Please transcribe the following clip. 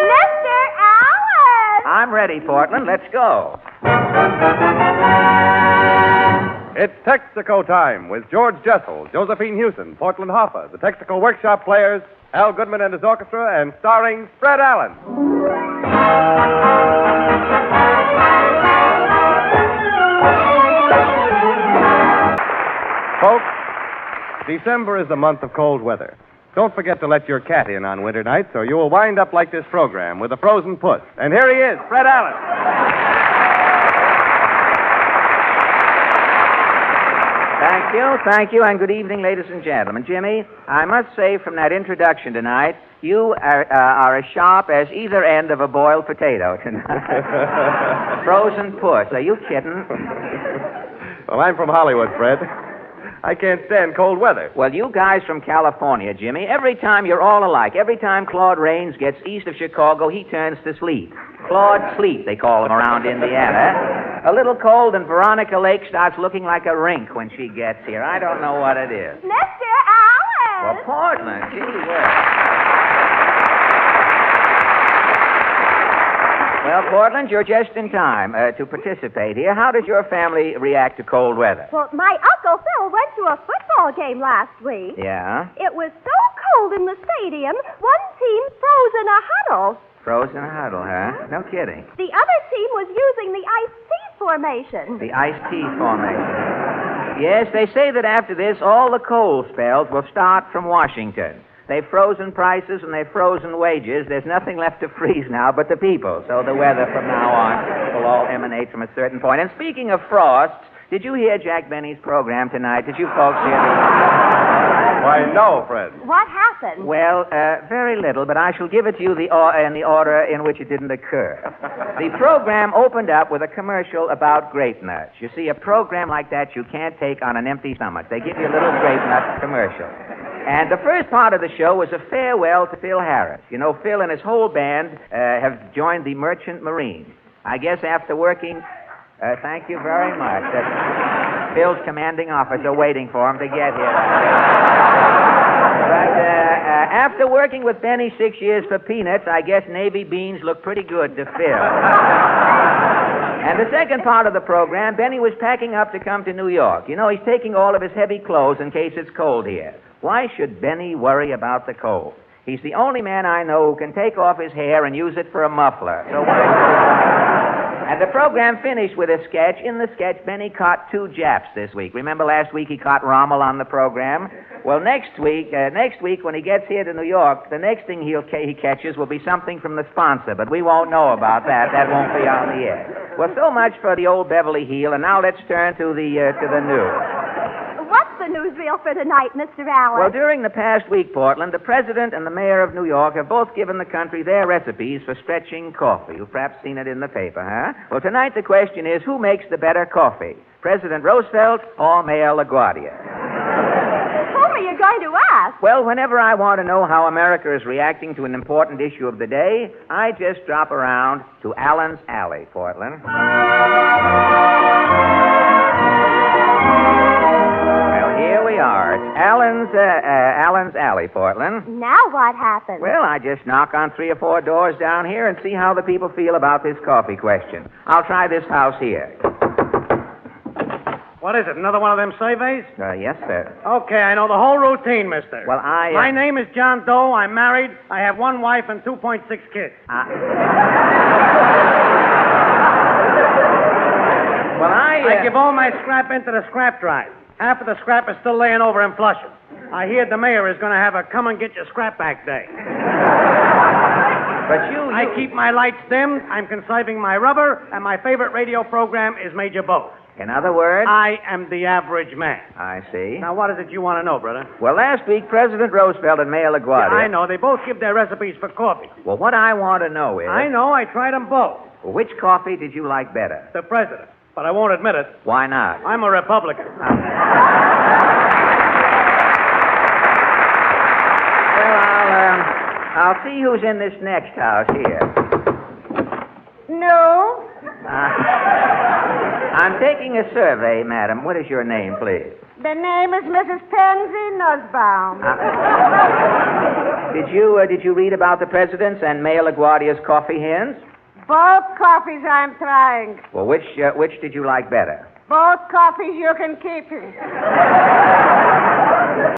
Mr. Allen! I'm ready, Portland. Let's go. It's Texaco time with George Jessel, Josephine Hewson, Portland Hoffa, the Texaco Workshop Players, Al Goodman and his orchestra, and starring Fred Allen. Folks, December is the month of cold weather. Don't forget to let your cat in on winter nights, or you will wind up like this program with a frozen puss. And here he is, Fred Allen. Thank you, and good evening, ladies and gentlemen. Jimmy, I must say from that introduction tonight, you are as sharp as either end of a boiled potato tonight. Frozen puss. Are you kidding? Well, I'm from Hollywood, Fred. I can't stand cold weather. Well, you guys from California, Jimmy, every time you're all alike. Every time Claude Rains gets east of Chicago, he turns to sleet. Claude Sleet, they call him around Indiana. A little cold, and Veronica Lake starts looking like a rink when she gets here. I don't know what it is. Mr. Allen! Well, Portland, gee whiz. Well, Portland, you're just in time to participate here. How does your family react to cold weather? Well, my Uncle Phil went to a football game last week. Yeah? It was so cold in the stadium, one team froze in a huddle. Frozen huddle, huh? No kidding. The other team was using the iced tea formation. The iced tea formation. Yes, they say that after this, all the cold spells will start from Washington. They've frozen prices and they've frozen wages. There's nothing left to freeze now but the people. So the weather from now on will all emanate from a certain point. And speaking of frosts, did you hear Jack Benny's program tonight? Did you folks hear Why, no, Fred. What happened? Well, very little, but I shall give it to you in the order in which it didn't occur. The program opened up with a commercial about grape nuts. You see, a program like that you can't take on an empty stomach. They give you a little grape nut commercial. And the first part of the show was a farewell to Phil Harris. You know, Phil and his whole band have joined the Merchant Marines. I guess after working... thank you very much. Phil's commanding officer waiting for him to get here. But after working with Benny 6 years for peanuts, I guess navy beans look pretty good to Phil. And the second part of the program, Benny was packing up to come to New York. You know, he's taking all of his heavy clothes in case it's cold here. Why should Benny worry about the cold? He's the only man I know who can take off his hair and use it for a muffler. So why? And the program finished with a sketch. In the sketch, Benny caught 2 Japs this week. Remember last week he caught Rommel on the program? Well, next week when he gets here to New York, the next thing he catches will be something from the sponsor, but we won't know about that. That won't be on the air. Well, so much for the old Beverly Heel, and now let's turn to the news. What's the newsreel for tonight, Mr. Allen? Well, during the past week, Portland, the president and the mayor of New York have both given the country their recipes for stretching coffee. You've perhaps seen it in the paper, huh? Well, tonight the question is, who makes the better coffee, President Roosevelt or Mayor LaGuardia? Whom are you going to ask? Well, whenever I want to know how America is reacting to an important issue of the day, I just drop around to Allen's Alley, Portland. It's Allen's Alley, Portland. Now what happened? Well, I just knock on 3 or 4 doors down here and see how the people feel about this coffee question. I'll try this house here. What is it, another one of them surveys? Yes, sir. Okay, I know the whole routine, mister. Well, My name is John Doe. I'm married. I have 1 wife and 2.6 kids. Well, I give all my scrap into the scrap drive. Half of the scrap is still laying over in Flushing. I hear the mayor is going to have a come and get your scrap back day. But I keep my lights dimmed, I'm conserving my rubber, and my favorite radio program is Major Bose. In other words? I am the average man. I see. Now, what is it you want to know, brother? Well, last week, President Roosevelt and Mayor LaGuardia... Yeah, I know. They both give their recipes for coffee. Well, what I want to know is... I know. I tried them both. Well, which coffee did you like better? The president. But I won't admit it. Why not? I'm a Republican. I'll see who's in this next house here. No. I'm taking a survey, madam. What is your name, please? The name is Mrs. Pansy Nussbaum. Did you read about the president's and Mayor LaGuardia's coffee hens? Both coffees I'm trying. Well, which did you like better? Both coffees you can keep.